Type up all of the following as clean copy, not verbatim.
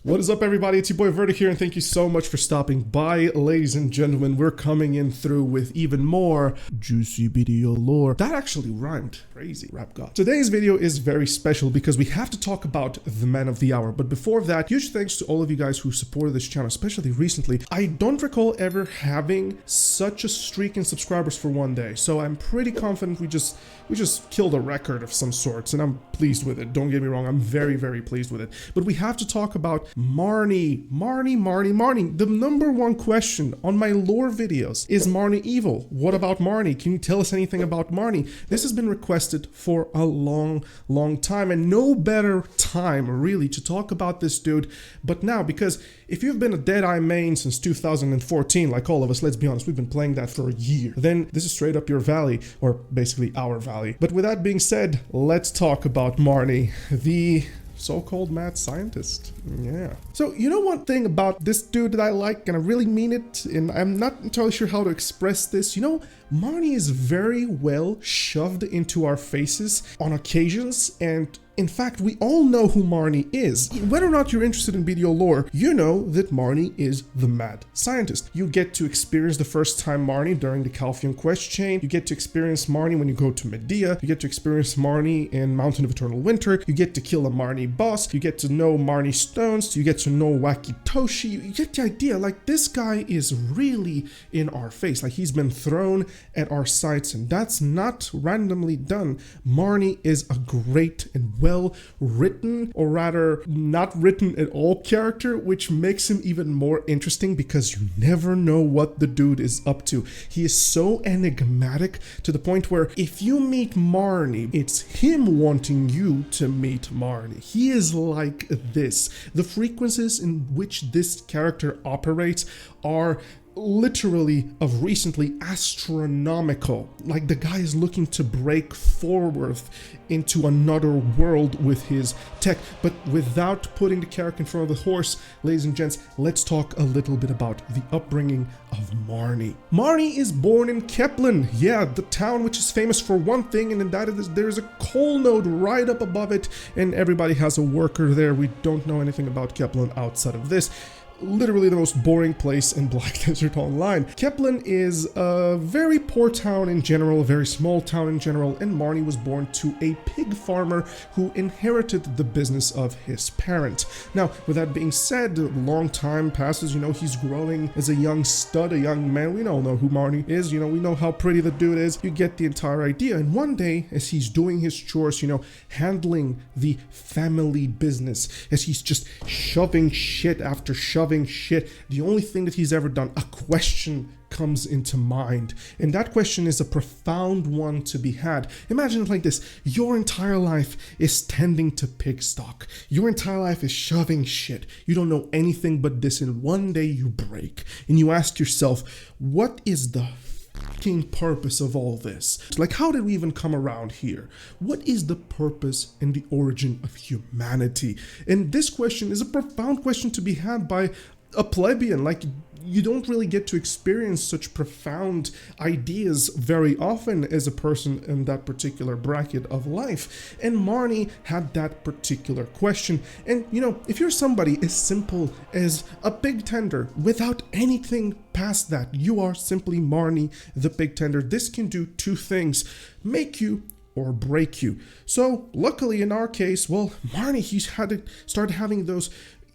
What is up, everybody? It's your boy Verdict here, and thank you so much for stopping by. Ladies and gentlemen, we're coming in through with even more juicy BDO lore. That actually rhymed. Crazy rap god. Today's video is very special because we have to talk about the man of the hour. But before that, huge thanks to all of you guys who supported this channel, especially recently. I don't recall ever having such a streak in subscribers for one day, so I'm pretty confident we just killed a record of some sorts, and I'm pleased with it. Don't get me wrong, I'm very, very pleased with it. But we have to talk about Marni. The number one question on my lore videos is Marni evil? What about Marni? Can you tell us anything about Marni? This has been requested for a long time, and no better time really to talk about this dude but now, because if you've been a Deadeye main since 2014, like all of us, let's be honest, we've been playing that for a year, then this is straight up your valley, or basically our valley. But with that being said, let's talk about Marni, the so-called mad scientist. Yeah. So, you know one thing about this dude that I like, and I really mean it, and I'm not entirely sure how to express this, you know, Marni is very well shoved into our faces on occasions, and in fact, we all know who Marni is. Whether or not you're interested in BDO lore, you know that Marni is the mad scientist. You get to experience the first time Marni during the Calphian quest chain. You get to experience Marni when you go to Medea. You get to experience Marni in Mountain of Eternal Winter. You get to kill a Marni boss. You get to know Marni stones. You get to know Wacky Toshi. You get the idea. Like, this guy is really in our face. Like, he's been thrown at our sights, and that's not randomly done. Marni is a great and well written, or rather not written at all, character, which makes him even more interesting because you never know what the dude is up to. He is so enigmatic to the point where if you meet Marni, it's him wanting you to meet Marni. He is like this. The frequencies in which this character operates are literally of recently astronomical. Like, the guy is looking to break forward into another world with his tech. But without putting the carrot in front of the horse, ladies and gents, let's talk a little bit about the upbringing of Marni. Marni is born in Keplen, yeah, the town which is famous for one thing, and that is there's a coal node right up above it, and everybody has a worker there. We don't know anything about Keplen outside of this. Literally the most boring place in Black Desert Online. Keplen is a very poor town in general, a very small town in general, and Marni was born to a pig farmer who inherited the business of his parent. Now, with that being said, a long time passes, you know, he's growing as a young stud, a young man. We all know who Marni is, you know, we know how pretty the dude is. You get the entire idea. And one day, as he's doing his chores, you know, handling the family business, as he's just shoving shit after shoving shit, the only thing that he's ever done, a question comes into mind, and that question is a profound one to be had. Imagine it like this: your entire life is tending to pig stock, your entire life is shoving shit, you don't know anything but this, and one day you break and you ask yourself, what is the fucking purpose of all this? Like, how did we even come around here? What is the purpose and the origin of humanity? And this question is a profound question to be had by a plebeian. Like, you don't really get to experience such profound ideas very often as a person in that particular bracket of life. And Marni had that particular question. And, you know, if you're somebody as simple as a pig tender without anything past that, you are simply Marni the pig tender. This can do two things: make you or break you. So luckily in our case, well, Marni, he's started having those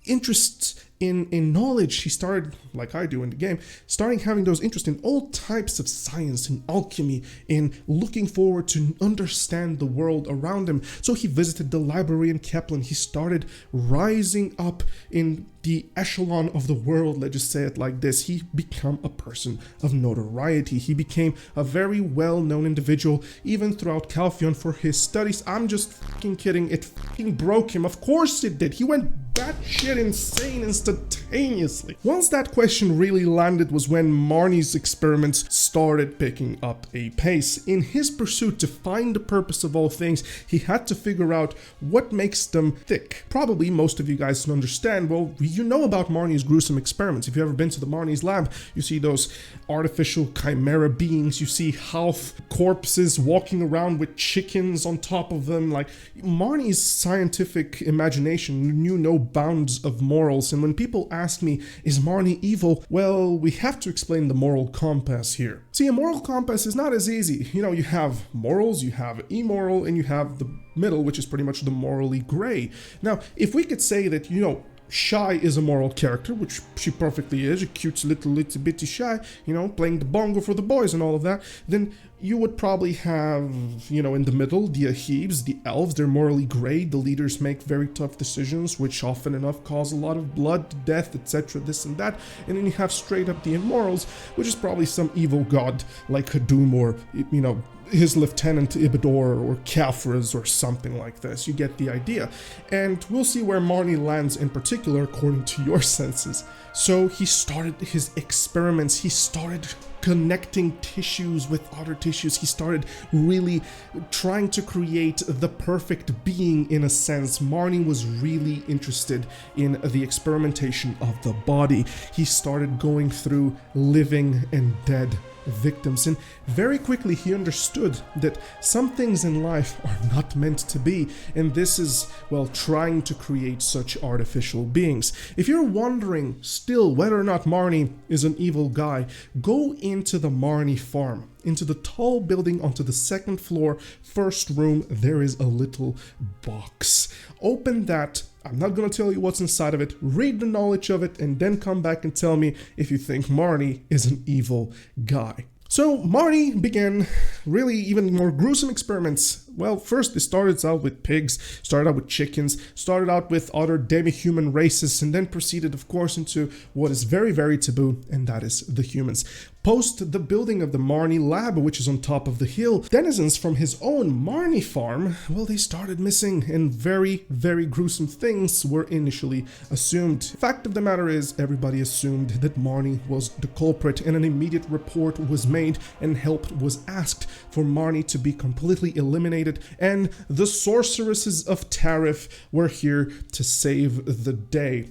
interests in knowledge. He started, like I do in the game, starting having those interests in all types of science and alchemy, in looking forward to understand the world around him. So he visited the library in Keplen. He started rising up in the echelon of the world, let's just say it like this. He became a person of notoriety. He became a very well-known individual, even throughout Calphion, for his studies. I'm just fucking kidding. It fucking broke him. Of course it did. He went batshit insane instantaneously. Once that question really landed was when Marnis Experiments started picking up a pace. In his pursuit to find the purpose of all things, he had to figure out what makes them tick. Probably most of you guys can understand, well, you know about Marni's gruesome experiments. If you've ever been to the Marni's lab, you see those artificial chimera beings, you see half corpses walking around with chickens on top of them. Like, Marni's scientific imagination knew no bounds of morals. And when people ask me, is Marni evil? Well, we have to explain the moral compass here. See, a moral compass is not as easy. You know, you have morals, you have immoral, and you have the middle, which is pretty much the morally gray. Now, if we could say that, you know, Shy is a moral character, which she perfectly is, a cute little bitty Shy, you know, playing the bongo for the boys and all of that, then you would probably have, you know, in the middle, the Ahibs, the elves. They're morally gray. The leaders make very tough decisions, which often enough cause a lot of blood, death, etc., this and that. And then you have straight up the immorals, which is probably some evil god like Hadum or, you know, his lieutenant Ibidor or CAPHRAS or something like this. You get the idea. And we'll see where Marni lands in particular according to your senses. So he started his experiments. He started connecting tissues with other tissues. He started really trying to create the perfect being in a sense. Marni was really interested in the experimentation of the body. He started going through living and dead victims, and very quickly he understood that some things in life are not meant to be, and this is, well, trying to create such artificial beings. If you're wondering still whether or not Marni is an evil guy, go into the Marni farm, into the tall building onto the second floor, first room. There is a little box. Open that. I'm not going to tell you what's inside of it. Read the knowledge of it and then come back and tell me if you think Marni is an evil guy. So Marni began really even more gruesome experiments. Well, first it started out with pigs, started out with chickens, started out with other demi-human races, and then proceeded, of course, into what is very, very taboo, and that is the humans. Post the building of the Marni lab, which is on top of the hill, denizens from his own Marni farm, well, they started missing, and very, very gruesome things were initially assumed. Fact of the matter is, everybody assumed that Marni was the culprit, and an immediate report was made, and help was asked for Marni to be completely eliminated, and the sorceresses of Tarif were here to save the day.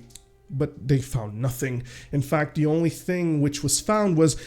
But they found nothing. In fact, the only thing which was found was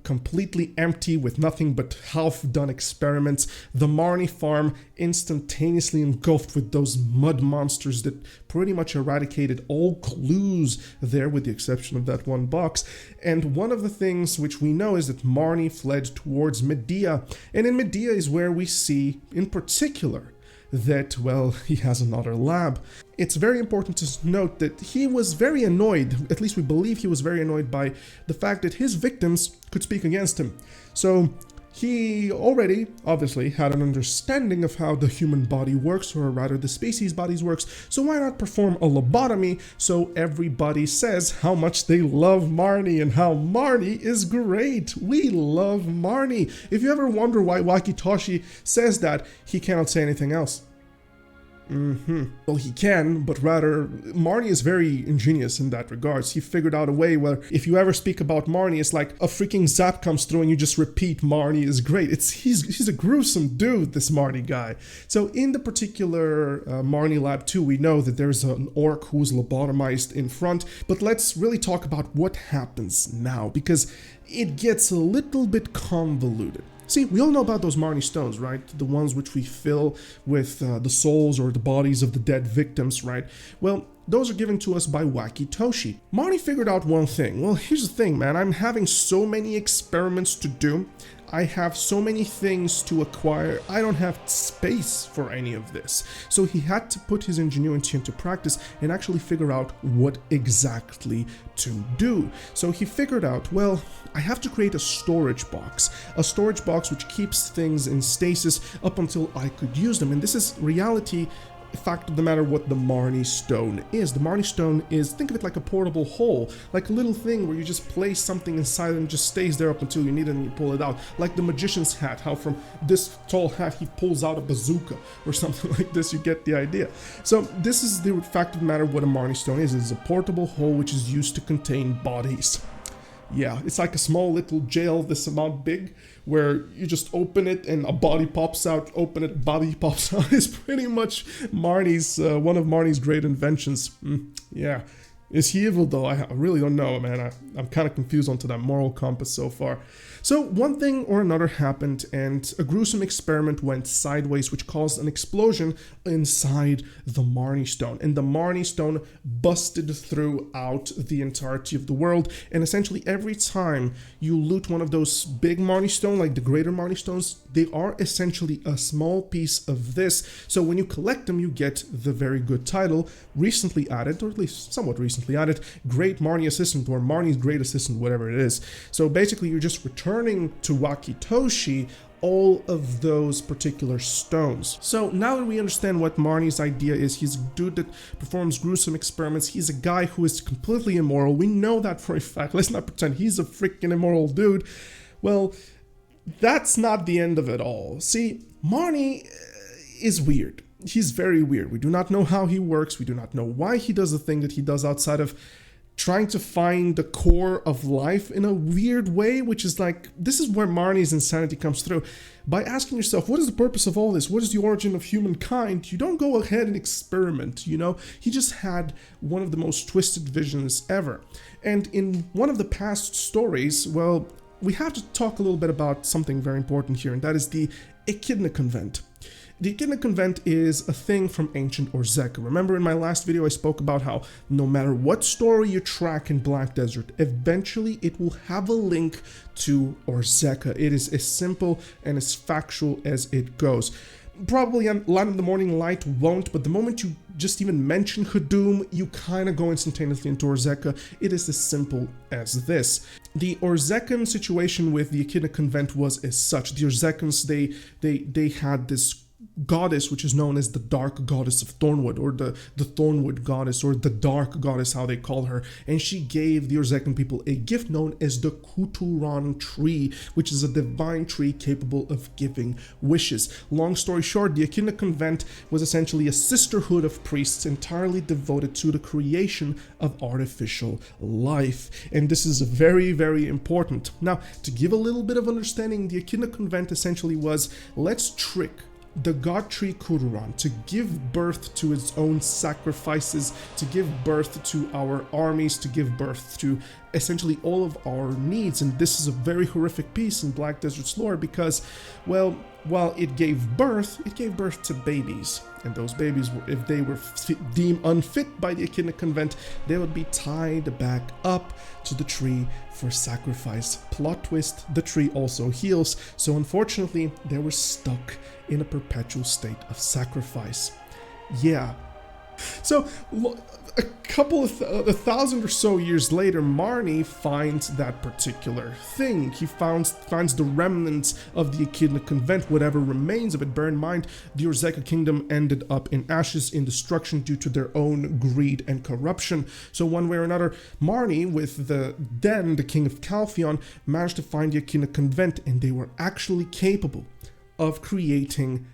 completely empty with nothing but half-done experiments. The Marni farm instantaneously engulfed with those mud monsters that pretty much eradicated all clues there with the exception of that one box. And one of the things which we know is that Marni fled towards Medea, and in Medea is where we see in particular that, well, he has another lab. It's very important to note that he was very annoyed, at least we believe he was very annoyed by the fact that his victims could speak against him. So he already, obviously, had an understanding of how the human body works, or rather the species bodies works, so why not perform a lobotomy so everybody says how much they love Marni and how Marni is great. We love Marni. If you ever wonder why Wakitoshi says that, he cannot say anything else. Well, he can, but rather, Marni is very ingenious in that regards. He figured out a way where if you ever speak about Marni, it's like a freaking zap comes through and you just repeat Marni is great. He's a gruesome dude, this Marni guy. So in the particular Marni lab 2, we know that there's an orc who's lobotomized in front, but let's really talk about what happens now, because it gets a little bit convoluted. See, we all know about those Marni stones, right? The ones which we fill with the souls or the bodies of the dead victims, right? Well, those are given to us by Wakitoshi. Marni figured out one thing. Well, here's the thing, man. I'm having so many experiments to do. I have so many things to acquire. I don't have space for any of this. So he had to put his ingenuity into practice and actually figure out what exactly to do. So he figured out, well, I have to create a storage box which keeps things in stasis up until I could use them. And this is reality. Fact of the matter what the Marni stone is. The Marni stone is, think of it like a portable hole, like a little thing where you just place something inside and it just stays there up until you need it and you pull it out. Like the magician's hat, how from this tall hat he pulls out a bazooka or something like this. You get the idea. So this is the fact of the matter what a Marni stone is. It's a portable hole which is used to contain bodies. Yeah, it's like a small little jail this amount big where you just open it and a body pops out, open it, body pops out. It's pretty much Marni's, one of Marni's great inventions. Yeah, Is he evil though? I really don't know, man. I'm kind of confused onto that moral compass so far. So one thing or another happened, and a gruesome experiment went sideways, which caused an explosion inside the Marni stone. And the Marni stone busted throughout the entirety of the world. And essentially every time you loot one of those big Marni stone, like the greater Marni stones, they are essentially a small piece of this. So when you collect them, you get the very good title, recently added, or at least somewhat recently added, Great Marni Assistant, or Marni's Great Assistant, whatever it is. So basically you're just returning to Wakitoshi all of those particular stones. So now that we understand what Marni's idea is, he's a dude that performs gruesome experiments. He's a guy who is completely immoral. We know that for a fact. Let's not pretend he's a freaking immoral dude. Well, that's not the end of it all. See, Marni is weird. He's very weird. We do not know how he works. We do not know why he does the thing that he does outside of trying to find the core of life in a weird way, which is like, this is where Marni's insanity comes through. By asking yourself, what is the purpose of all this? What is the origin of humankind? You don't go ahead and experiment, you know? He just had one of the most twisted visions ever. And in one of the past stories, well, we have to talk a little bit about something very important here, and that is the Anak Convent. The Anak Convent is a thing from ancient Orzeka. Remember in my last video I spoke about how no matter what story you track in Black Desert, eventually it will have a link to Orzeka. It is as simple and as factual as it goes. Probably Land of the Morning Light won't, but the moment you just even mention Hadum, you kind of go instantaneously into Orzeka. It is as simple as this. The Orzekan situation with the Anak Convent was as such. The Orzekans, they had this goddess which is known as the Dark Goddess of Thornwood, or the Thornwood Goddess, or the Dark Goddess, how they call her, and she gave the Orzekan people a gift known as the Kuturan tree, which is a divine tree capable of giving wishes. Long story short, the Anak Convent was essentially a sisterhood of priests entirely devoted to the creation of artificial life, and this is very, very important. Now, to give a little bit of understanding, the Anak Convent essentially was, let's trick the god tree Kururan to give birth to its own sacrifices, to give birth to our armies, to give birth to essentially all of our needs. And this is a very horrific piece in Black Desert's lore because, well, while it gave birth to babies. And those babies, if they were deemed unfit by the Anak Convent, they would be tied back up to the tree for sacrifice. Plot twist, the tree also heals. So unfortunately, they were stuck in a perpetual state of sacrifice. Yeah. So a couple of 1,000 or so years later, Marni finds that particular thing. He finds the remnants of the Anak Convent, whatever remains of it. Bear in mind, the Orzeka kingdom ended up in ashes, in destruction due to their own greed and corruption. So one way or another, Marni, with the king of Calphion, managed to find the Anak Convent, and they were actually capable of creating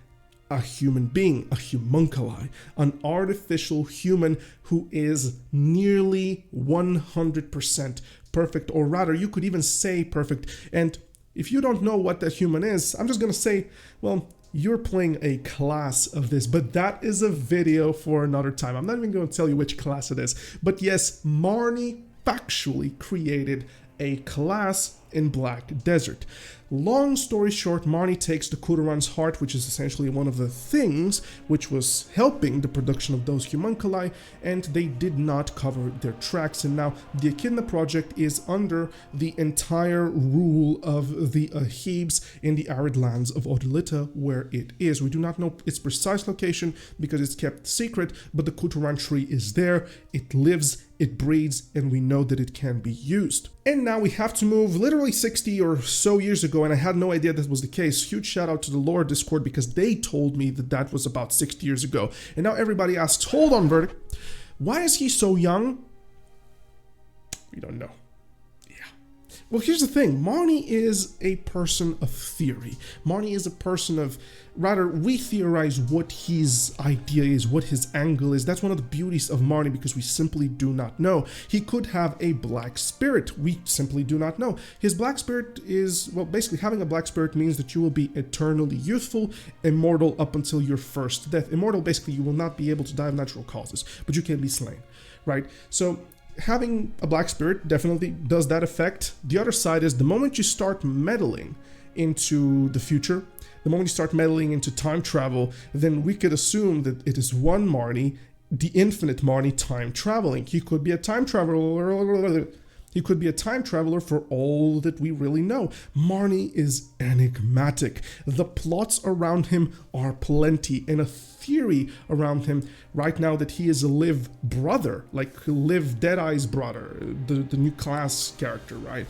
a human being, a homunculi, an artificial human who is nearly 100% perfect, or rather, you could even say perfect. And if you don't know what that human is, I'm just gonna say, well, you're playing a class of this, but that is a video for another time. I'm not even going to tell you which class it is. But yes, Marni factually created a class in Black Desert. Long story short, Marni takes the Kururan's heart, which is essentially one of the things which was helping the production of those homunculi, and they did not cover their tracks. And now the Echidna project is under the entire rule of the Ahibs in the arid lands of Odolita, where it is. We do not know its precise location because it's kept secret, but the Kuturan tree is there, it lives, it breeds, and we know that it can be used. And now we have to move literally 60 or so years ago, and I had no idea that was the case. Huge shout out to the lore Discord because they told me that that was about 60 years ago. And now everybody asks, hold on, Verdict, why is he so young? We don't know. Well, here's the thing. Marni is a person of theory. Marni is a person of, rather, we theorize what his idea is, what his angle is. That's one of the beauties of Marni because we simply do not know. He could have a black spirit. We simply do not know. His black spirit is, well, basically having a black spirit means that you will be eternally youthful, immortal up until your first death. Immortal, basically, you will not be able to die of natural causes, but you can be slain, right? So having a black spirit definitely does that effect. The other side is the moment you start meddling into the future, the moment you start meddling into time travel, then we could assume that it is one Marni, the infinite Marni, time traveling. He could be a time traveler. He could be a time traveler for all that we really know. Marni is enigmatic. The plots around him are plenty, and a theory around him right now that he is a Liv brother, like Liv Deadeye's brother, the new class character, right?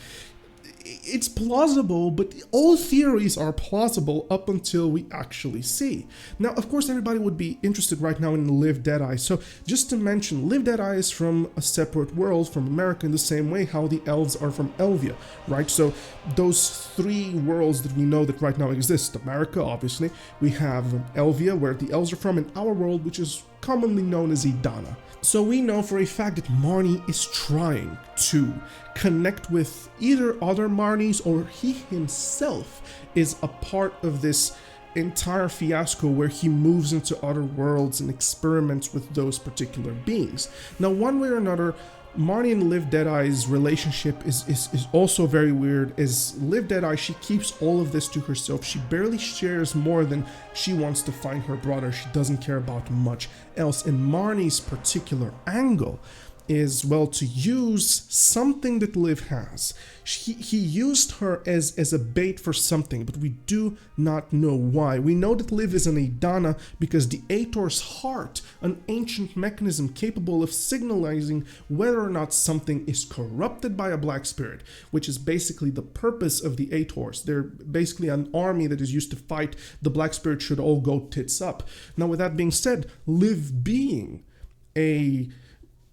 It's plausible, but all theories are plausible up until we actually see. Now, of course, everybody would be interested right now in Liv Deadeye. So just to mention, Liv Deadeye is from a separate world from America in the same way how the elves are from Elvia, right? So those three worlds that we know that right now exist. America, obviously. We have Elvia, where the elves are from, and our world, which is commonly known as Idana. So we know for a fact that Marni is trying to connect with either other Marnis, or he himself is a part of this entire fiasco where he moves into other worlds and experiments with those particular beings. Now, one way or another, Marni and Liv Deadeye's relationship is also very weird. As Liv Deadeye, she keeps all of this to herself. She barely shares more than she wants to find her brother. She doesn't care about much else. And Marni's particular angle is, well, to use something that Liv has. He used her as a bait for something, but we do not know why. We know that Liv is an Idana because the Aetor's heart, an ancient mechanism capable of signalizing whether or not something is corrupted by a black spirit, which is basically the purpose of the Aetors. They're basically an army that is used to fight the black spirit should all go tits up. Now, with that being said, Liv being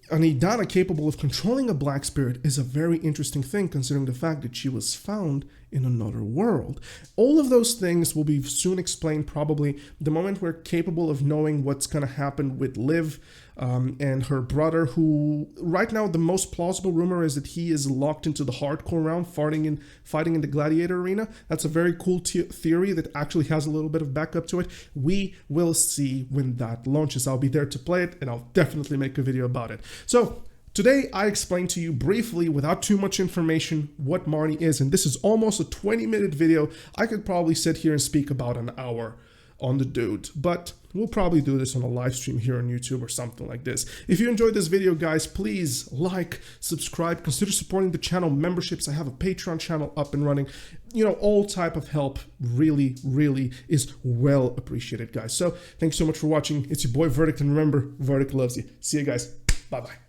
an Idana capable of controlling a black spirit is a very interesting thing, considering the fact that she was found in another world. All of those things will be soon explained, probably the moment we're capable of knowing what's going to happen with Liv and her brother, who right now the most plausible rumor is that he is locked into the hardcore round, fighting in the gladiator arena. That's a very cool theory that actually has a little bit of backup to it. We will see when that launches. I'll be there to play it, and I'll definitely make a video about it. So today, I explained to you briefly, without too much information, what Marni is, and this is almost a 20-minute video. I could probably sit here and speak about an hour on the dude, but we'll probably do this on a live stream here on YouTube or something like this. If you enjoyed this video, guys, please like, subscribe, consider supporting the channel. Memberships, I have a Patreon channel up and running. You know, all type of help really, really is well appreciated, guys. So thanks so much for watching. It's your boy Verdict, and remember, Verdict loves you. See you guys. Bye-bye.